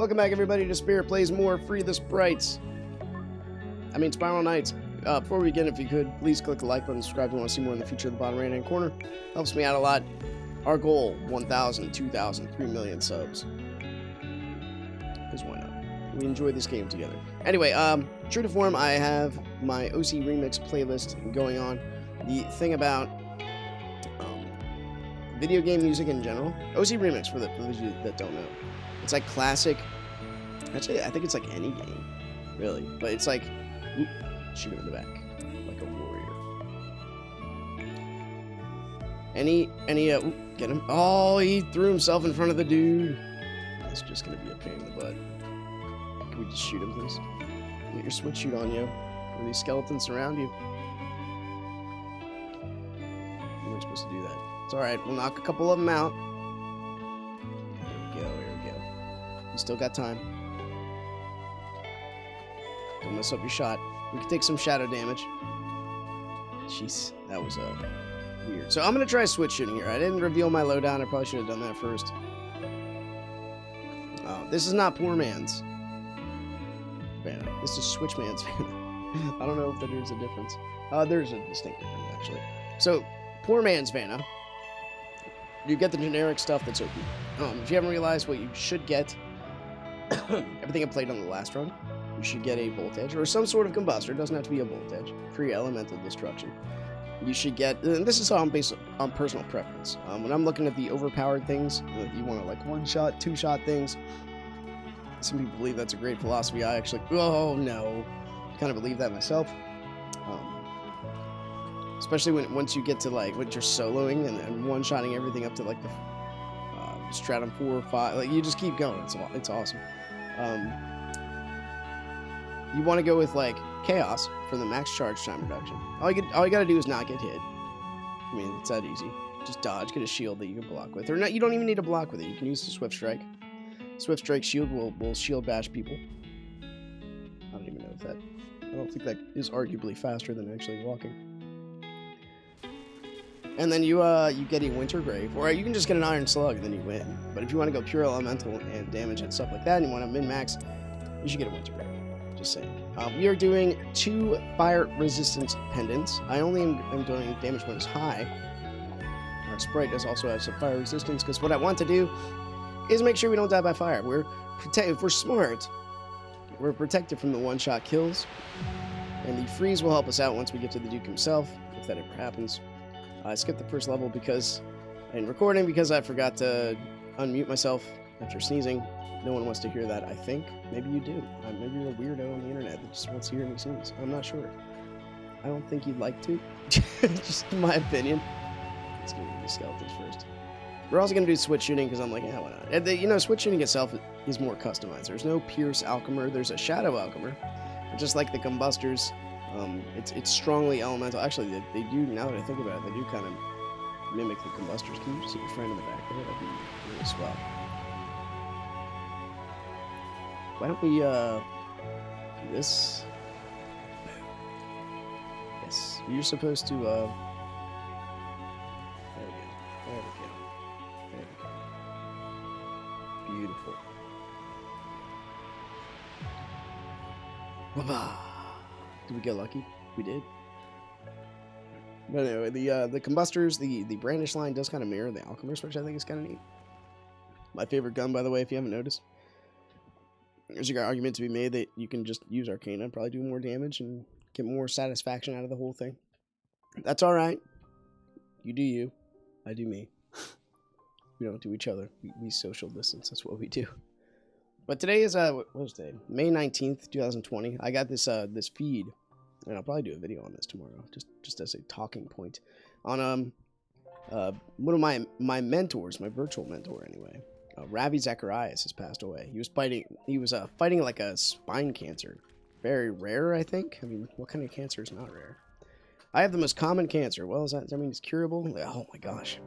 Welcome back, everybody, to Spirit Plays More. Free the Sprites. Spiral Knights. Before we begin, if you could, please click the like button, subscribe if you want to see more in the future in the bottom right-hand corner. Helps me out a lot. Our goal, 1,000, 2,000, 3 million subs. Because why not? We enjoy this game together. Anyway, true to form, I have my OC Remix playlist going on. The thing about video game music in general, OC Remix, for those of you that don't know, it's like classic. Actually, I think it's like any game, really. But it's like, whoop, shoot him in the back, like a warrior. Oop, get him. Oh, he threw himself in front of the dude. That's just gonna be a pain in the butt. Can we just shoot him, please? Get your switch shoot on you. Are these skeletons surround you? You weren't supposed to do that. It's alright, we'll knock a couple of them out. Here we go. You still got time. Don't mess up your shot. We can take some shadow damage. Jeez, that was weird. So I'm gonna try switch shooting here. I didn't reveal my lowdown. I probably should have done that first. This is not poor man's Vanna. This is switch man's Vanna. I don't know if there's a difference. There's a distinct difference, actually. So, poor man's Vanna. You get the generic stuff that's OP. If you haven't realized what you should get, everything I played on the last run, you should get a voltage or some sort of combustor. It doesn't have to be a voltage. Free elemental destruction. You should get, and this is how I'm based on personal preference. When I'm looking at the overpowered things, you want to like one-shot, two-shot things. Some people believe that's a great philosophy. I actually, oh no, kind of believe that myself. Especially once you get to like when you're soloing and one-shotting everything up to like the Stratum 4 or 5, like you just keep going. It's awesome. You want to go with like Chaos for the max charge time reduction. All you gotta do is not get hit. I mean, it's that easy. Just dodge, get a shield that you can block with, or not. You don't even need to block with it. You can use the Swift Strike. Swift Strike shield will shield bash people. I don't even know if that. I don't think that is arguably faster than actually walking. And then you get a Winter Grave, or you can just get an Iron Slug and then you win. But if you want to go pure elemental and damage and stuff like that, and you want to min-max, you should get a Winter Grave. Just saying. We are doing 2 fire resistance pendants. I only am doing damage when it's high. Our sprite does also have some fire resistance, because what I want to do is make sure we don't die by fire. If we're smart, we're protected from the one-shot kills, and the freeze will help us out once we get to the Duke himself, if that ever happens. I skipped the first level in recording because I forgot to unmute myself after sneezing. No one wants to hear that, I think. Maybe you do. Maybe you're a weirdo on the internet that just wants to hear me sneeze. I'm not sure. I don't think you'd like to. Just in my opinion. Let's do the skeletons first. We're also going to do switch shooting because I'm like, yeah, why not? And switch shooting itself is more customized. There's no Pierce Alchemer. There's a Shadow Alchemer. Just like the Combustors, it's strongly elemental. Actually, they do, now that I think about it, they do kind of mimic the Combustors. Can you see your friend in the back there? That'd be really swell. Why don't we do this? Yes, you're supposed to there we go. Beautiful. Did we get lucky? We did. But anyway, the Combustors, the Brandish line does kind of mirror the Alchemist, which I think is kind of neat. My favorite gun, by the way, if you haven't noticed. There's an argument to be made that you can just use Arcana and probably do more damage and get more satisfaction out of the whole thing. That's alright. You do you. I do me. We don't do each other. We social distance. That's what we do. But today is, what was today? May 19th, 2020. I got this this feed, and I'll probably do a video on this tomorrow, just as a talking point. On one of my mentors, my virtual mentor anyway. Ravi Zacharias has passed away. He was fighting like a spine cancer. Very rare, I think. I mean, what kind of cancer is not rare? I have the most common cancer. Well, does that mean it's curable? Oh my gosh.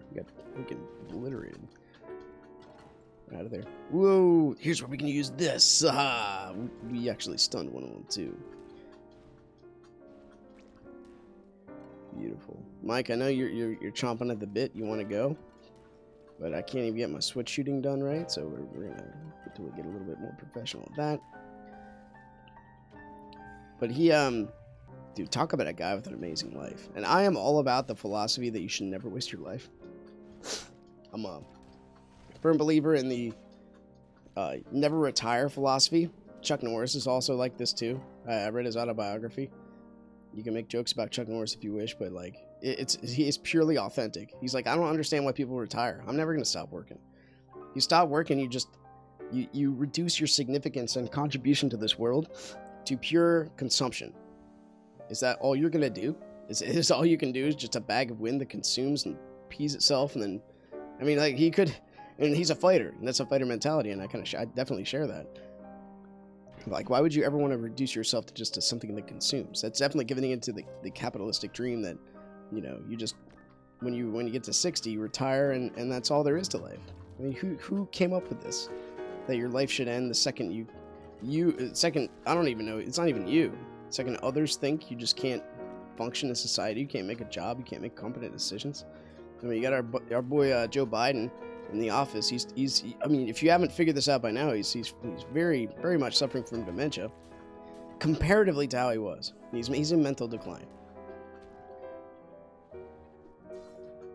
We got freaking obliterated. Out of there. Whoa, here's where we can use this. We actually stunned one of them too. Beautiful. Mike, I know you're chomping at the bit. You want to go? but I can't even get my switch shooting done right, so we're gonna get a little bit more professional at that. But he, dude, talk about a guy with an amazing life. And I am all about the philosophy that you should never waste your life. I'm a firm believer in the never retire philosophy. Chuck Norris is also like this too. I read his autobiography. You can make jokes about Chuck Norris if you wish, but like he is purely authentic. He's like, I don't understand why people retire. I'm never gonna stop working. You stop working, you reduce your significance and contribution to this world to pure consumption. Is that all you're gonna do? Is all you can do is just a bag of wind that consumes and pees itself? And then, I mean, like he could, and he's a fighter, and that's a fighter mentality, and I definitely share that. Like, why would you ever want to reduce yourself to just something that consumes? That's definitely giving into the capitalistic dream that, you know, you just when you get to 60, you retire, and that's all there is to life. I mean, who came up with this? That your life should end the second second, I don't even know, it's not even you. Second others think you just can't function in society, you can't make a job, you can't make competent decisions. I mean, you got our boy Joe Biden in the office. He's I mean, if you haven't figured this out by now, he's very, very much suffering from dementia, comparatively to how he was. He's in mental decline.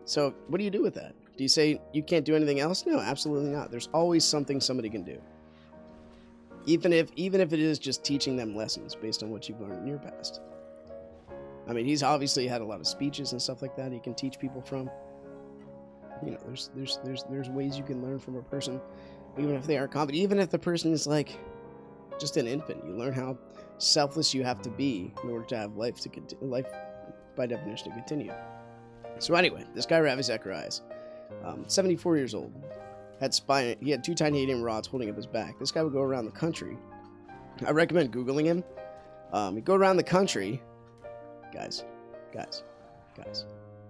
So what do you do with that? Do you say you can't do anything else? No, absolutely not. There's always something somebody can do. Even if it is just teaching them lessons based on what you've learned in your past. I mean, he's obviously had a lot of speeches and stuff like that he can teach people from. You know, there's ways you can learn from a person, even if they are competent. Even if the person is like just an infant, you learn how selfless you have to be in order to have life by definition to continue. So anyway, this guy Ravi Zacharias, 74 years old. He had 2 titanium rods holding up his back. This guy would go around the country. I recommend Googling him. He'd go around the country. Guys.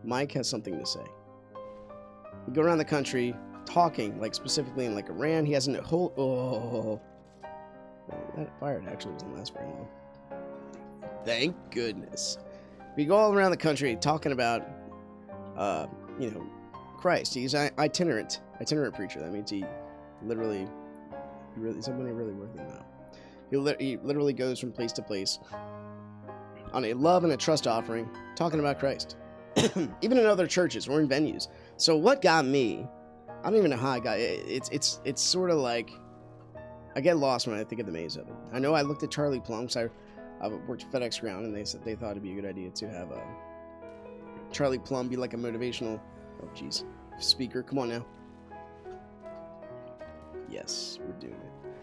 Mike has something to say. He'd go around the country talking, like specifically in like Iran. He has a whole... Oh. That fire actually doesn't last very long. Thank goodness. We go all around the country talking about, you know, Christ. He's an itinerant preacher. That means he's somebody really worth it now. He literally goes from place to place on a love and a trust offering, talking about Christ, even in other churches or in venues. So what got me? I don't even know how I got it. It's sort of like I get lost when I think of the maze of it. I know I looked at Charlie Plum because I worked FedEx Ground, and they said they thought it'd be a good idea to have Charlie Plum be like a motivational, speaker. Come on now. Yes, we're doing it.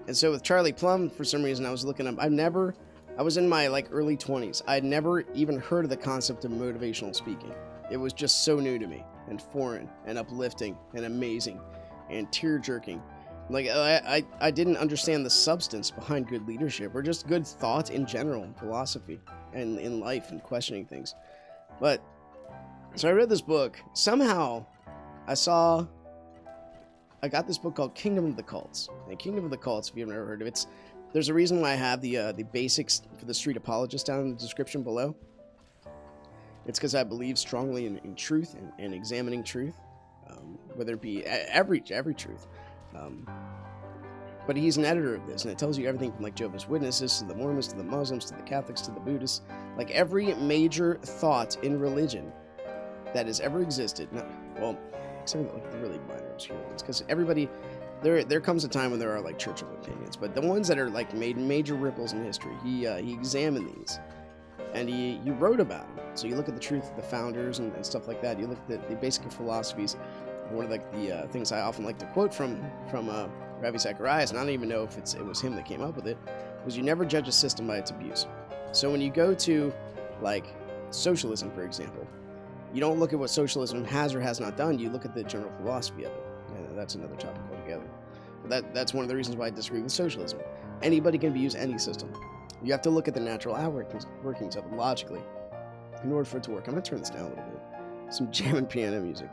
And so with Charlie Plum, for some reason, I was looking up. I was in my like early 20s. I'd never even heard of the concept of motivational speaking. It was just so new to me, and foreign, and uplifting, and amazing, and tear-jerking. Like, I didn't understand the substance behind good leadership, or just good thought in general, and philosophy, and in life, and questioning things. But, so I read this book. Somehow, I got this book called Kingdom of the Cults. And Kingdom of the Cults, if you've never heard of it, there's a reason why I have the basics for the Street Apologist down in the description below. It's because I believe strongly in truth and examining truth, whether it be every truth. But he's an editor of this, and it tells you everything from like Jehovah's Witnesses to the Mormons to the Muslims to the Catholics to the Buddhists, like every major thought in religion that has ever existed. Except for like the really minor obscure ones, because everybody, there comes a time when there are like church of opinions, but the ones that are like made major ripples in history, he examined these, and he wrote about them. So you look at the truth of the founders and stuff like that. You look at the basic philosophies. One of like the things I often like to quote from Ravi Zacharias, and I don't even know if it was him that came up with it, was you never judge a system by its abuse. So when you go to like socialism, for example, you don't look at what socialism has or has not done. You look at the general philosophy of it. And that's another topic altogether. But that's one of the reasons why I disagree with socialism. Anybody can abuse any system. You have to look at the natural workings of it logically in order for it to work. I'm going to turn this down a little bit. Some jamming piano music.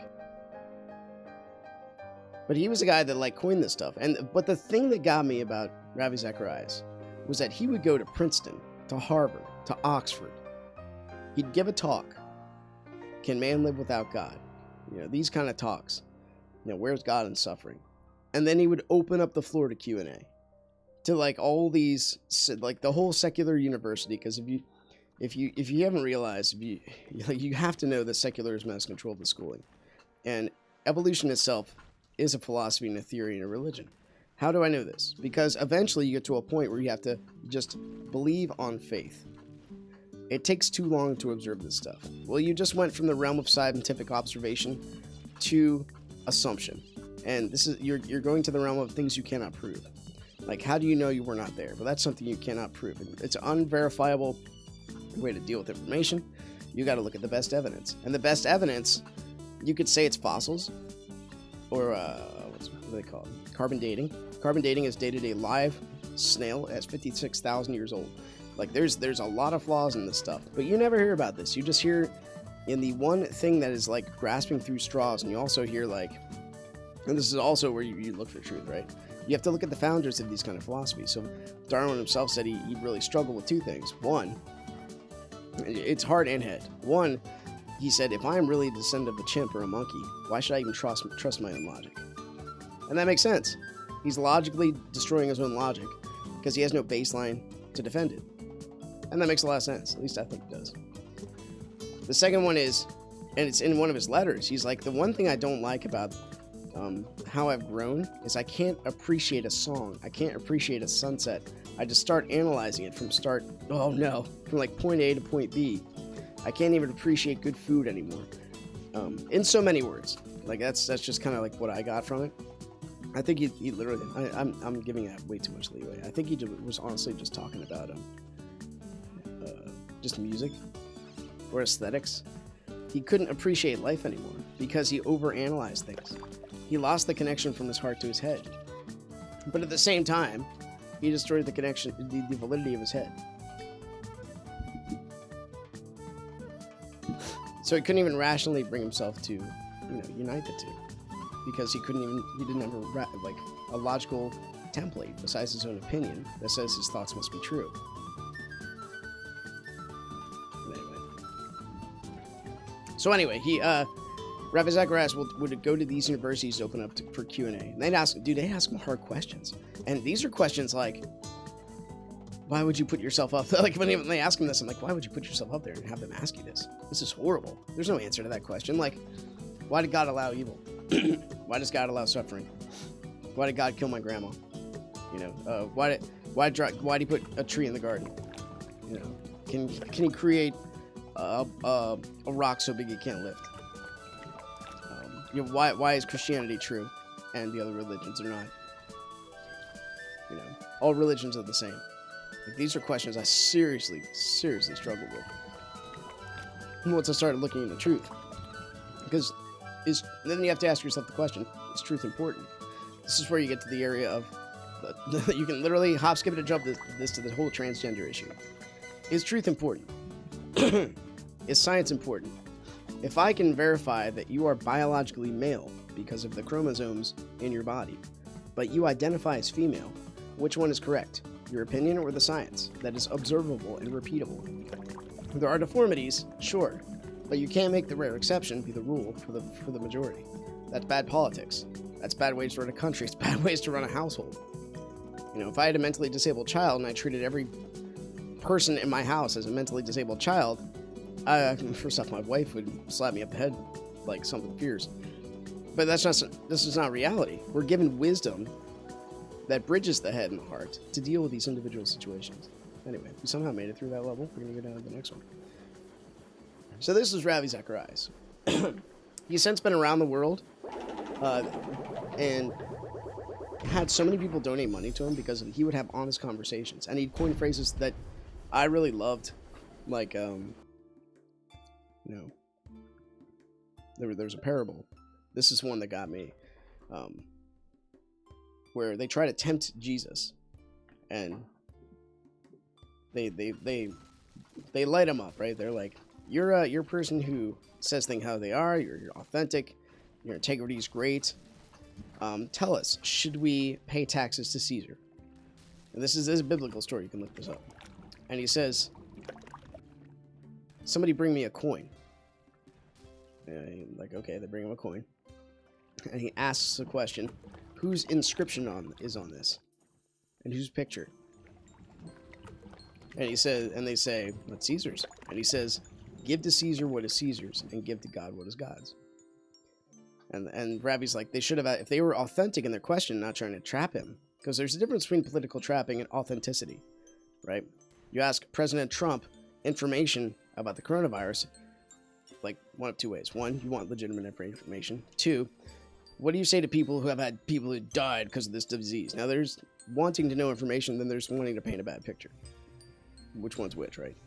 But he was the guy that like coined this stuff. But the thing that got me about Ravi Zacharias was that he would go to Princeton, to Harvard, to Oxford. He'd give a talk. Can man live without God? You know, these kind of talks. You know, where's God in suffering? And then he would open up the floor to Q&A, to like all these, like the whole secular university. Because if you haven't realized, you have to know that secularism has control of the schooling, and evolution itself is a philosophy and a theory and a religion. How do I know this? Because eventually you get to a point where you have to just believe on faith. It takes too long to observe this stuff. Well, you just went from the realm of scientific observation to assumption. And this is you're going to the realm of things you cannot prove. Like, how do you know you were not there? Well, that's something you cannot prove. It's an unverifiable way to deal with information. You got to look at the best evidence. And the best evidence, you could say it's fossils, or what do they call it? Carbon dating. Carbon dating is dated a live snail as 56,000 years old. Like, there's a lot of flaws in this stuff, but you never hear about this. You just hear in the one thing that is like grasping through straws, and you also hear like, and this is also where you look for truth, right? You have to look at the founders of these kind of philosophies. So Darwin himself said he really struggled with two things. One, it's heart and head. One, he said, if I'm really a descendant of a chimp or a monkey, why should I even trust my own logic? And that makes sense. He's logically destroying his own logic because he has no baseline to defend it. And that makes a lot of sense. At least I think it does. The second one is, and it's in one of his letters, he's like, the one thing I don't like about how I've grown is I can't appreciate a song. I can't appreciate a sunset. I just start analyzing it from like point A to point B. I can't even appreciate good food anymore. In so many words. Like, that's just kind of like what I got from it. I think he literally, I'm giving that way too much leeway. I think he was honestly just talking about just music or aesthetics. He couldn't appreciate life anymore because he overanalyzed things. He lost the connection from his heart to his head. But at the same time, he destroyed the connection, the validity of his head. So he couldn't even rationally bring himself to, unite the two, because he didn't have a logical template besides his own opinion that says his thoughts must be true. Anyway, Ravi Zacharias would go to these universities to open up for Q&A. And they'd ask him hard questions. And these are questions like, why would you put yourself up? Like, when they ask him this, I'm like, why would you put yourself up there and have them ask you this? This is horrible. There's no answer to that question. Like, why did God allow evil? Why does God allow suffering? Why did God kill my grandma? Why did he put a tree in the garden? Can he create a rock so big it can't lift? Why is Christianity true and the other religions are not? All religions are the same. Like, these are questions I seriously struggled with once I started looking into truth. Because then you have to ask yourself the question: is truth important? This is where you get to the area of you can literally hop, skip, and jump this to the whole transgender issue. Is truth important? Is science important? If I can verify that you are biologically male because of the chromosomes in your body, but you identify as female, which one is correct? Your opinion or the science that is observable and repeatable? There are deformities, sure, but you can't make the rare exception be the rule for the majority. That's bad politics. That's bad ways to run a country. It's bad ways to run a household. If I had a mentally disabled child and I treated every person in my house as a mentally disabled child, first off, my wife would slap me up the head like something fierce. But this is not reality. We're given wisdom that bridges the head and the heart to deal with these individual situations. Anyway, we somehow made it through that level. We're going to go down to the next one. So this is Ravi Zacharias. He's since been around the world and had so many people donate money to him because he would have honest conversations. And he'd coin phrases that I really loved. Like, there's a parable. This is one that got me. Where they try to tempt Jesus, and they light him up, right? They're like, you're a person who says things how they are. You're authentic. Your integrity is great. Tell us, should we pay taxes to Caesar? And this is a biblical story. You can look this up. And he says, somebody bring me a coin. And like, okay, they bring him a coin. and he asks the question, whose inscription is on this? And whose picture? And he says, and they say, that's Caesar's. And he says, give to Caesar what is Caesar's, and give to God what is God's. And Rabbi's like, they should have, if they were authentic in their question, not trying to trap him, because there's a difference between political trapping and authenticity, right? You ask President Trump information about the coronavirus, like one of two ways. One, you want legitimate information. Two, what do you say to people who have had people who died because of this disease? Now, there's wanting to know information, then there's wanting to paint a bad picture. Which one's which, right?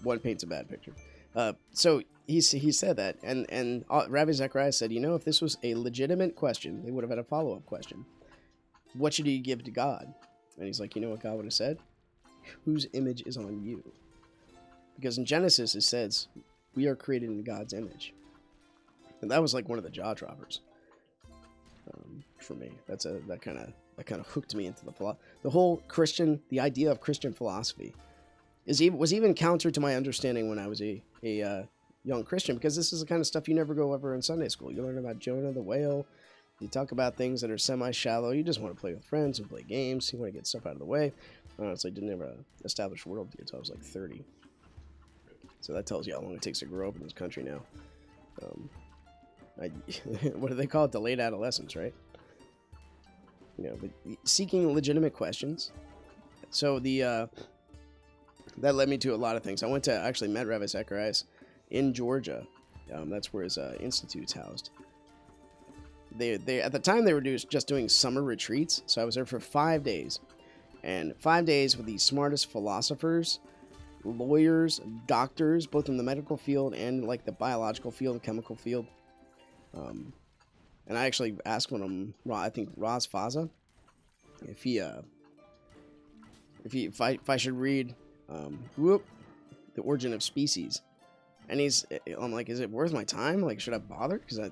One paints a bad picture. So he said that, and Rabbi Zechariah said, you know, if this was a legitimate question, they would have had a follow-up question. What should he give to God? And he's like, you know what God would have said? Whose image is on you? Because in Genesis it says, we are created in God's image. And that was like one of the jaw droppers for me. That kind of hooked me into the whole Christian, the idea of Christian philosophy was even counter to my understanding when I was a young Christian, because this is the kind of stuff you never go over in Sunday school. You learn about Jonah the whale. You talk about things that are semi-shallow. You just want to play with friends and play games. You want to get stuff out of the way. I honestly didn't ever establish worldview until I was like 30. So that tells you how long it takes to grow up in this country now. What do they call it? Delayed adolescence, right? You know, but seeking legitimate questions. So that led me to a lot of things. I went to actually met Rabbi Zacharias in Georgia. That's where his institute's housed. They at the time they were just doing summer retreats, so I was there for 5 days, and 5 days with the smartest philosophers, lawyers, doctors, both in the medical field and like the biological field, the chemical field. And I actually asked one of them, I think Raz Faza, if I should read The Origin of Species, and I'm like, is it worth my time? Like, should I bother? Because I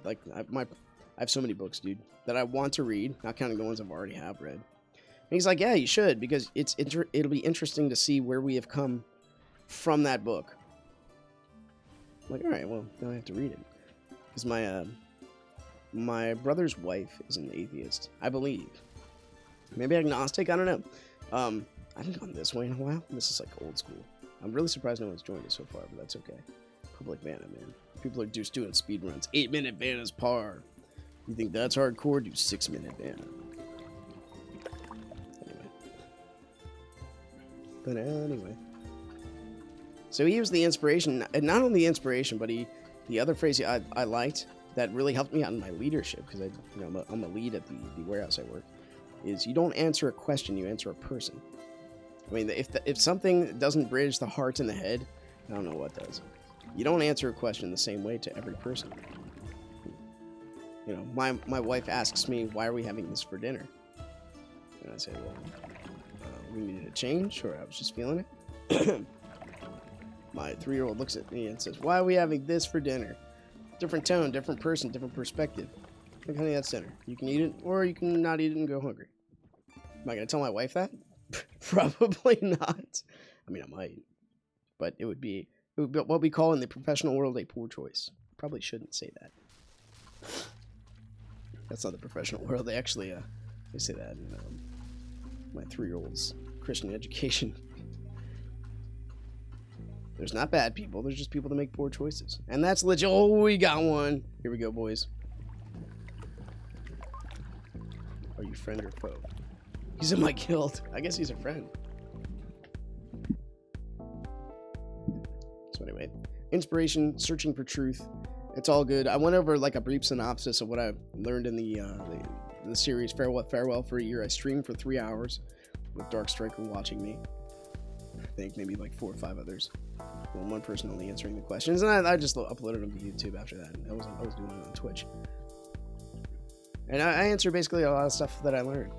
have so many books, dude, that I want to read, not counting the ones I've already read. And he's like, yeah, you should, because it'll be interesting to see where we have come from that book. I'm like, all right, well, now I have to read it, because my brother's wife is an atheist, I believe. Maybe agnostic, I don't know. I haven't gone this way in a while. This is like old school. I'm really surprised no one's joined us so far, but that's okay. Public Vanna, man. People are just doing speed runs. 8-minute Vanna's par. You think that's hardcore? Do 6-minute Vanna. Anyway. So he was the inspiration, and not only the inspiration, but the other phrase I liked that really helped me out in my leadership, because I'm a lead at the warehouse I work, is you don't answer a question, you answer a person. I mean, if something doesn't bridge the heart and the head, I don't know what does. You don't answer a question the same way to every person. You know, my wife asks me, why are we having this for dinner? And I say, well, we needed a change, or I was just feeling it. My 3-year-old looks at me and says, why are we having this for dinner? Different tone, different person, different perspective. Like, honey, that's dinner. You can eat it, or you can not eat it and go hungry. Am I going to tell my wife that? Probably not. I mean, I might. But it would be what we call in the professional world a poor choice. Probably shouldn't say that. That's not the professional world. They actually they say that in my 3-year-old's Christian education. There's not bad people. There's just people that make poor choices. And that's legit. Oh, we got one. Here we go, boys. Are you friend or foe? He's in my guild. I guess he's a friend. So anyway, inspiration, searching for truth. It's all good. I went over like a brief synopsis of what I learned in the series Farewell for a Year. I streamed for 3 hours with Dark Striker watching me. I think maybe like 4 or 5 others. Well, one person only answering the questions, and I just uploaded them to YouTube after that. I was doing it on Twitch, and I answer basically a lot of stuff that I learned.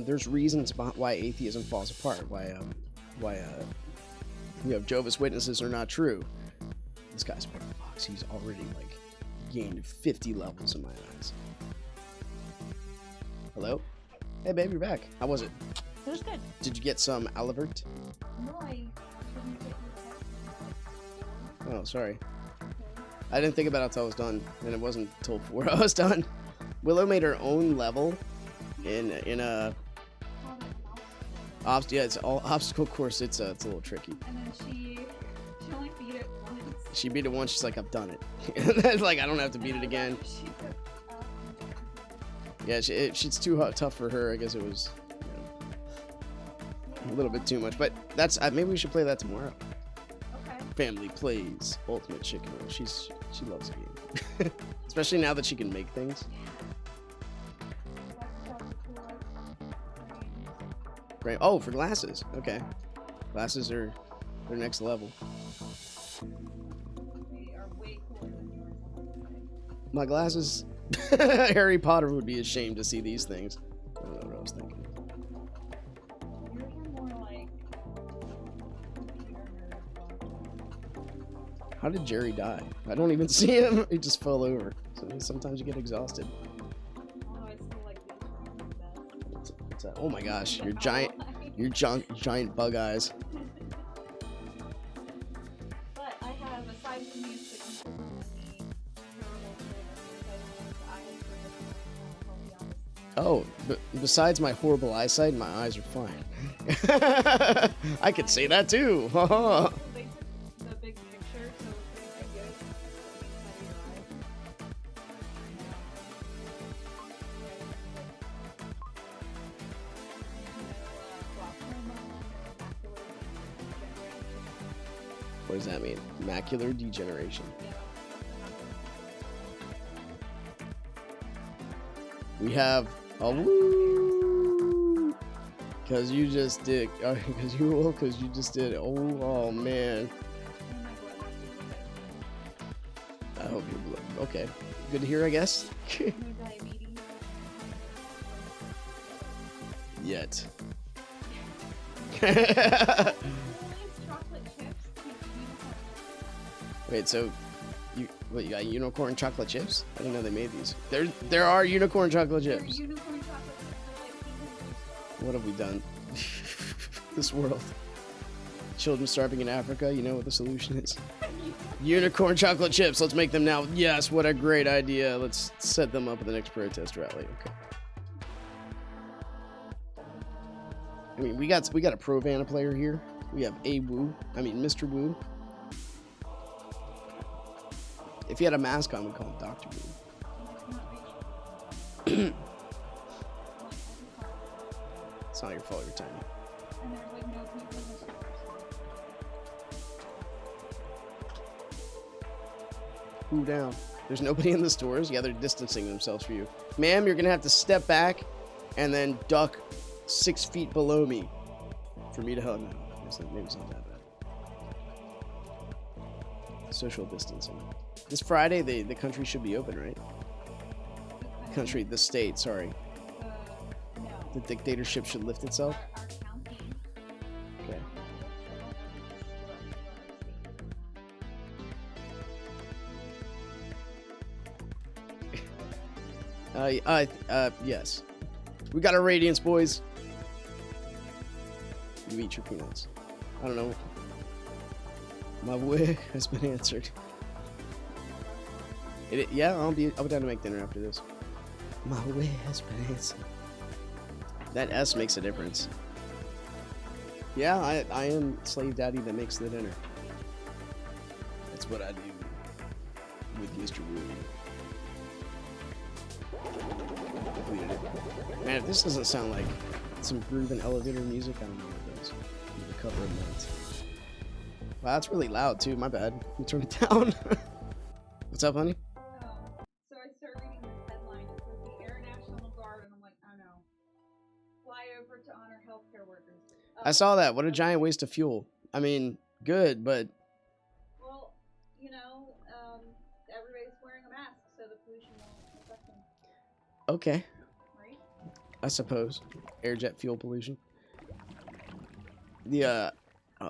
There's reasons about why atheism falls apart. Why Jehovah's Witnesses are not true. This guy's part of the box. He's already like gained 50 levels in my eyes. Hello? Hey babe, you're back. How was it? It was good. Did you get some Alivert? No, I didn't get your text. Oh, sorry. I didn't think about it until I was done, and it wasn't until 4 I was done. Willow made her own level in a yeah, it's all obstacle course. It's a little tricky. And then she only beat it once. She beat it once. She's like, I've done it. It's like I don't have to beat it again. Yeah, she's too tough for her. I guess it was a little bit too much. But that's maybe we should play that tomorrow. Okay. Family plays Ultimate Chicken Roll. She loves the game, especially now that she can make things. Right. Oh, for glasses. Okay. Glasses are their next level. They are way cooler than yours. My glasses. Harry Potter would be ashamed to see these things. I don't know what I was thinking. Yours are more like. How did Jerry die? I don't even see him. He just fell over. So sometimes you get exhausted. Oh, I still like these ones best. What's that? Oh my gosh, your giant bug eyes. But I have, aside from the sickness and the terrible Oh, but besides my horrible eyesight, my eyes are fine. I could say that too. the big picture, so it's pretty good. Inside of your eyes. What does that mean? Macular degeneration. We have a woo, cause you just did, cause you just did it. Oh man. I hope you're okay. Good to hear, I guess. Yet. Wait, so you got unicorn chocolate chips? I didn't know they made these. There are unicorn chocolate chips. What have we done? This world. Children starving in Africa, you know what the solution is. Unicorn chocolate chips, let's make them now. Yes, what a great idea. Let's set them up at the next protest rally. Okay. I mean, we got a pro Vanna player here. We have Mr. Wu. If he had a mask on, we'd call him Dr. Wu. It's not your fault, you're tiny. And there's like no people in the stores. Who down? There's nobody in the stores? Yeah, they're distancing themselves for you. Ma'am, you're gonna have to step back and then duck 6 feet below me for me to hug. No, maybe it's not that bad. Social distancing. This Friday, the country should be open, right? The state, sorry. No. The dictatorship should lift itself? Our county. Okay. Yes. We got our radiance, boys. You eat your peanuts. I don't know. My wish has been answered. Yeah, I'll be down to make dinner after this. My wish has been answered. That S makes a difference. Yeah, I am slave daddy that makes the dinner. That's what I do with Mr. Wu. Man, if this doesn't sound like some grooving elevator music, I don't know what does. Need to cover that. Wow, that's really loud too. My bad. Let me turn it down. What's up, honey? So I start reading this headline. It says the Air National Guard, and I'm like, oh no. Fly over to honor healthcare workers. I saw that. What a giant waste of fuel. I mean, good, but... Well, you know, everybody's wearing a mask, so the pollution won't affect them. Okay. Right? I suppose. Air jet fuel pollution. The,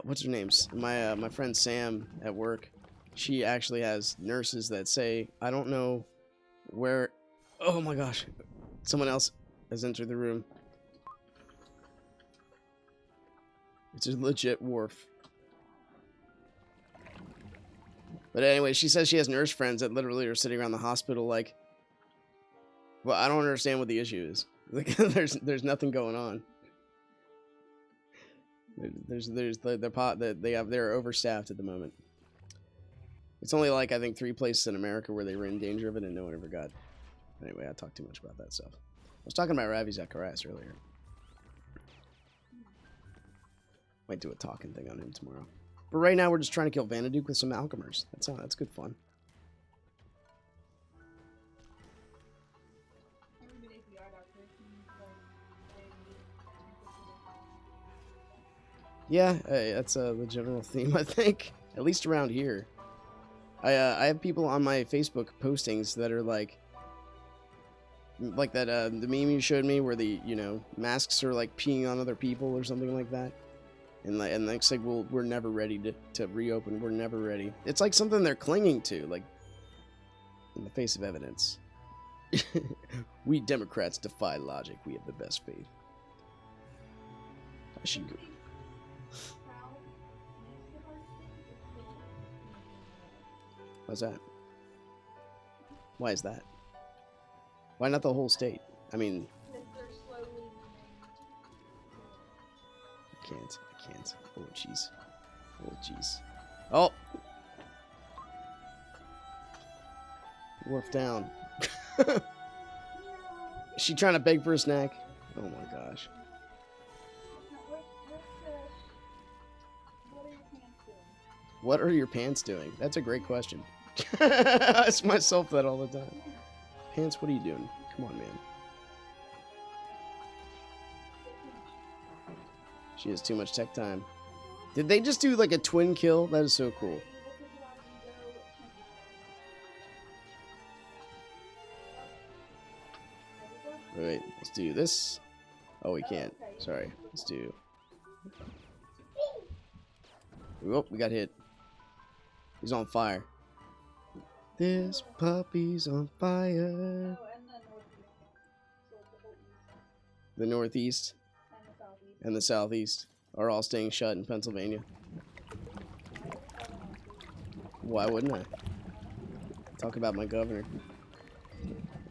what's her name? My friend Sam at work, she actually has nurses that say, I don't know where... Oh my gosh. Someone else has entered the room. It's a legit wharf. But anyway, she says she has nurse friends that literally are sitting around the hospital like, well, I don't understand what the issue is. Like, there's nothing going on. They're overstaffed at the moment. It's only like, I think 3 places in America where they were in danger of it and no one ever got. Anyway, I talked too much about that stuff. I was talking about Ravi Zacharias earlier. Might do a talking thing on him tomorrow. But right now we're just trying to kill Vanaduke with some Alchemers. That's good fun. Yeah, that's the general theme, I think. At least around here. I have people on my Facebook postings that are like that the meme you showed me where the, you know, masks are like peeing on other people or something like that. And it's like, well, we're never ready to reopen. We're never ready. It's like something they're clinging to, like, in the face of evidence. We Democrats defy logic. We have the best faith. I should go. Why's that? Why is that? Why not the whole state? I mean, I can't. Oh, jeez. Oh, jeez. Oh! Wharf down. Is she trying to beg for a snack? Oh my gosh. What are your pants doing? That's a great question. I ask myself that all the time. Pants, what are you doing? Come on, man. She has too much tech time. Did they just do like a twin kill? That is so cool. Wait, let's do this. Oh, we can't. Sorry. Let's do. Oh, we got hit. He's on fire. This puppy's on fire. The Northeast and the Southeast are all staying shut in Pennsylvania. Why wouldn't I? Talk about my governor.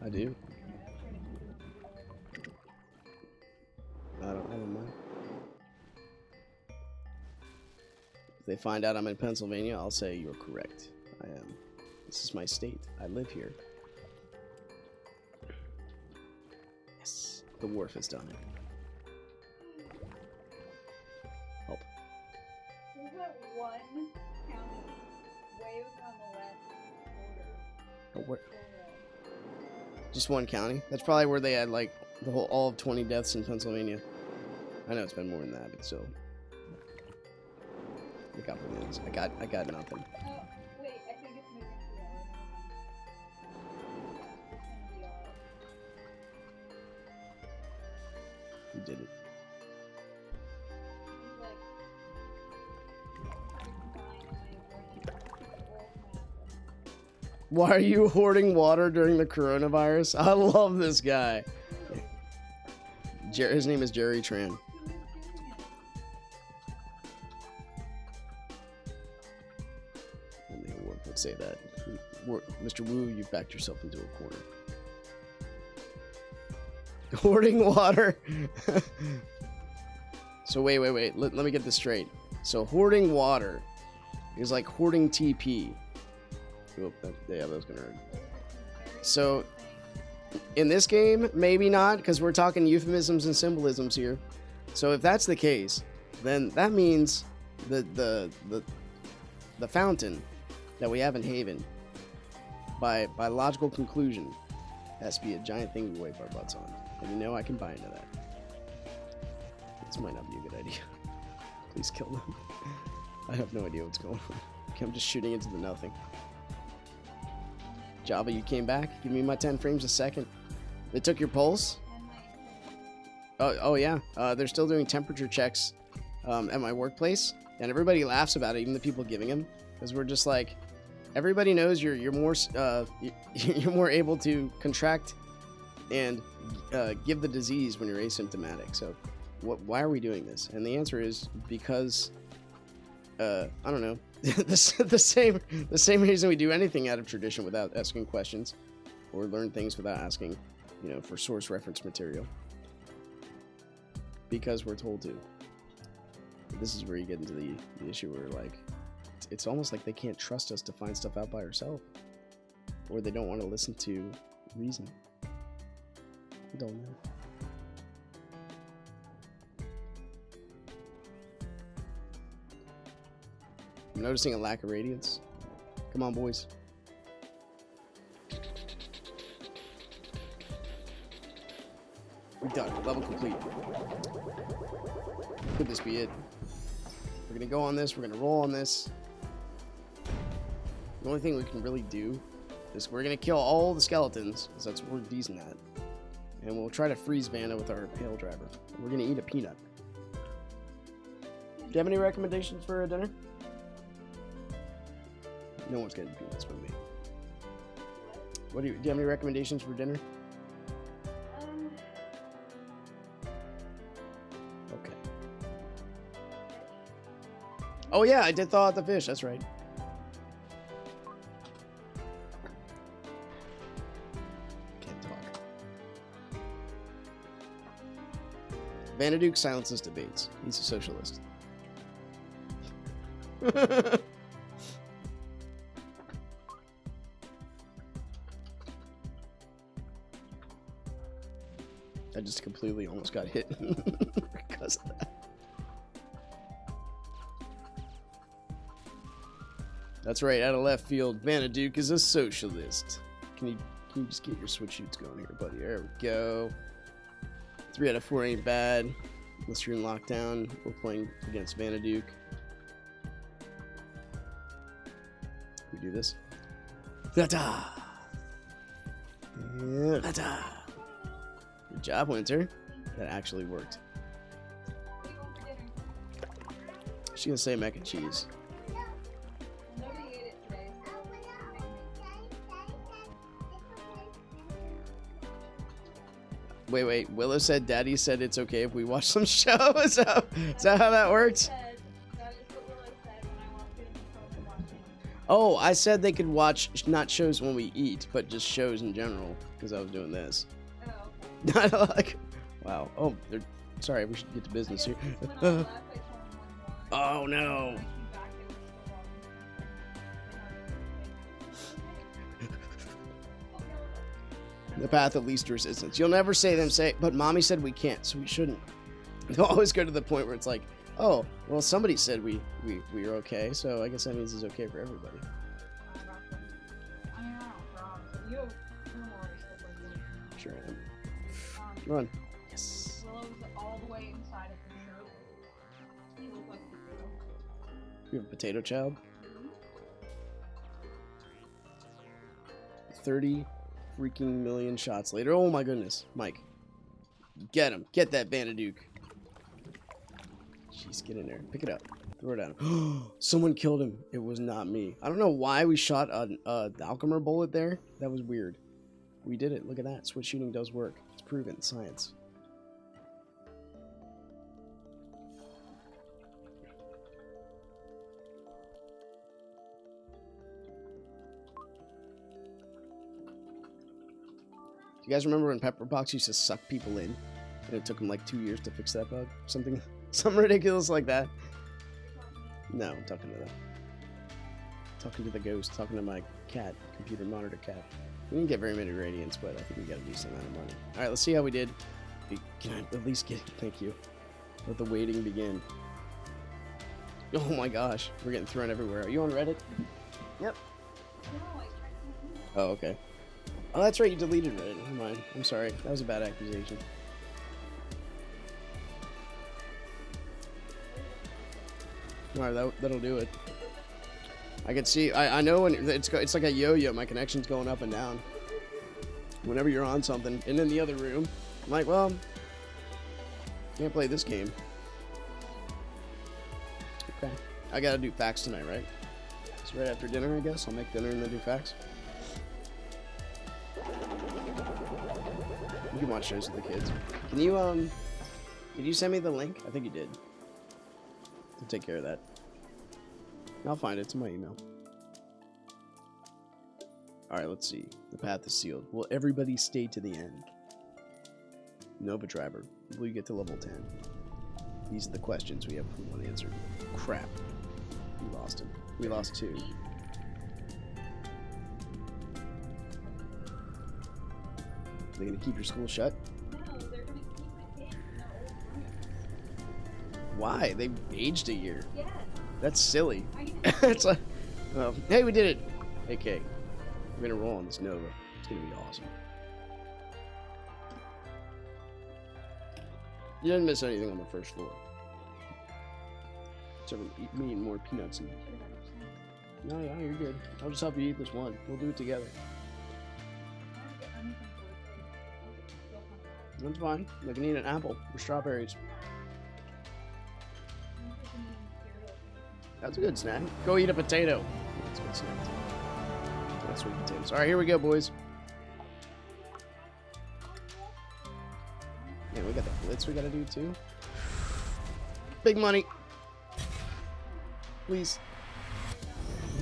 I do. I don't mind. If they find out I'm in Pennsylvania, I'll say you're correct. I am. This is my state. I live here. Yes. The wharf is done. Help. There's that one county way over on the west border. Oh, where? Just one county? That's probably where they had like the whole all of 20 deaths in Pennsylvania. I know it's been more than that, but still. Look out for this. I got nothing. Oh, wait, I think it's moving to yellow. You did it. Why are you hoarding water during the coronavirus? I love this guy. His name is Jerry Tran. Would say that. Mr. Wu, you've backed yourself into a corner. Hoarding water. So wait. Let me get this straight. So hoarding water is like hoarding TP. Oh, yeah, that was gonna hurt. So in this game, maybe not, because we're talking euphemisms and symbolisms here. So if that's the case, then that means the fountain that we have in Haven, by logical conclusion, has to be a giant thing we wipe our butts on. And you know I can buy into that. This might not be a good idea. Please kill them. I have no idea what's going on. Okay, I'm just shooting into the nothing. Java, you came back? Give me my 10 frames a second. They took your pulse? Oh yeah. They're still doing temperature checks at my workplace, and everybody laughs about it, even the people giving them, because we're just like, everybody knows you're more you're more able to contract and give the disease when you're asymptomatic. So why are we doing this? And the answer is because I don't know. the same reason we do anything out of tradition without asking questions, or learn things without asking, you know, for source reference material. Because we're told to. This is where you get into the issue where, like, it's almost like they can't trust us to find stuff out by ourselves, or they don't want to listen to reason. I don't know. I'm noticing a lack of radiance. Come on, boys. We're done. Level complete. Could this be it? We're gonna go on this. We're gonna roll on this. The only thing we can really do is we're gonna kill all the skeletons, because that's what we're decent at. And we'll try to freeze Vanna with our pale driver. We're gonna eat a peanut. Do you have any recommendations for dinner? No one's getting peanuts with me. Do you have any recommendations for dinner? Okay. Oh yeah, I did thaw out the fish, that's right. Can't talk. Vanaduke silences debates. He's a socialist. I just completely almost got hit because of that. That's right, out of left field, Vanaduke is a socialist. Can you just get your switch shoots going here, buddy? There we go. 3 out of 4 ain't bad. Unless you're in lockdown, we're playing against Vanaduke. We do this. Ta-da! Yeah, ta-da! Good job, Winter. That actually worked. She's gonna say mac and cheese. Wait. Willow said Daddy said it's okay if we watch some show. Is that how that works? Oh, I said they could watch not shows when we eat, but just shows in general, because I was doing this. Like, wow. Oh, sorry. We should get to business here. Oh no. The path of least resistance. You'll never say them say, but mommy said we can't, so we shouldn't. They'll always go to the point where it's like, oh, well, somebody said we are okay, so I guess that means it's okay for everybody. Sure I am. Run. Yes. Willow's all the way inside of the shirt. He looks like a potato. You have a potato child? 30 freaking million shots later. Oh my goodness. Mike. Get him. Get that Vanaduke. Jeez, get in there. Pick it up. Throw it at him. Someone killed him. It was not me. I don't know why we shot the Alchemer bullet there. That was weird. We did it. Look at that. Switch shooting does work. It's proven. Science. Do you guys remember when Pepperbox used to suck people in? And it took him like 2 years to fix that bug? Something ridiculous like that. No, I'm talking to them. Talking to the ghost. Talking to my cat. Computer monitor cat. We didn't get very many radiants, but I think we got a decent amount of money. Alright, let's see how we did. Can I at least get... Thank you. Let the waiting begin. Oh my gosh. We're getting thrown everywhere. Are you on Reddit? Yep. Oh, okay. Oh, that's right. You deleted Reddit. Never mind. I'm sorry. That was a bad accusation. Alright, that'll do it. I can see, I know when it's like a yo-yo, my connection's going up and down. Whenever you're on something, and in the other room, I'm like, well, can't play this game. Okay. I gotta do facts tonight, right? So right after dinner, I guess. I'll make dinner and then do facts. You can watch shows with the kids. Can you, did you send me the link? I think you did. I'll take care of that. I'll find it. It's in my email. Alright, let's see. The path is sealed. Will everybody stay to the end? Nova driver. Will you get to level 10? These are the questions we have one answer. Crap. We lost him. We lost 2. Are they gonna keep your school shut? No, they're gonna keep the kids in their old rooms. Why? They aged a year. Yes. That's silly. I know. It's like, hey, we did it. Okay, we're gonna roll on this Nova. It's gonna be awesome. You didn't miss anything on the first floor. Except for me eating more peanuts. And... No, yeah, you're good. I'll just help you eat this one. We'll do it together. That's fine. I can eat an apple or strawberries. That's a good snack. Go eat a potato. That's a good snack. That's sweet potatoes. All right, here we go, boys. Man, we got the blitz we gotta do too. Big money. Please.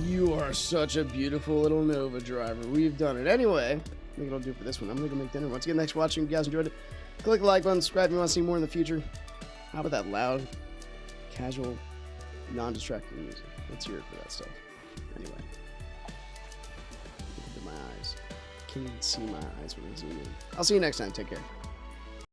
You are such a beautiful little Nova driver. We've done it. Anyway, I think it'll do for this one. I'm gonna go make dinner. Once again, thanks for watching. If you guys enjoyed it, click the like button, subscribe if you want to see more in the future. How about that loud, casual, non-distracting music? Let's hear it for that stuff. Anyway. Look at my eyes. Can't even see my eyes when I zoom in. I'll see you next time. Take care.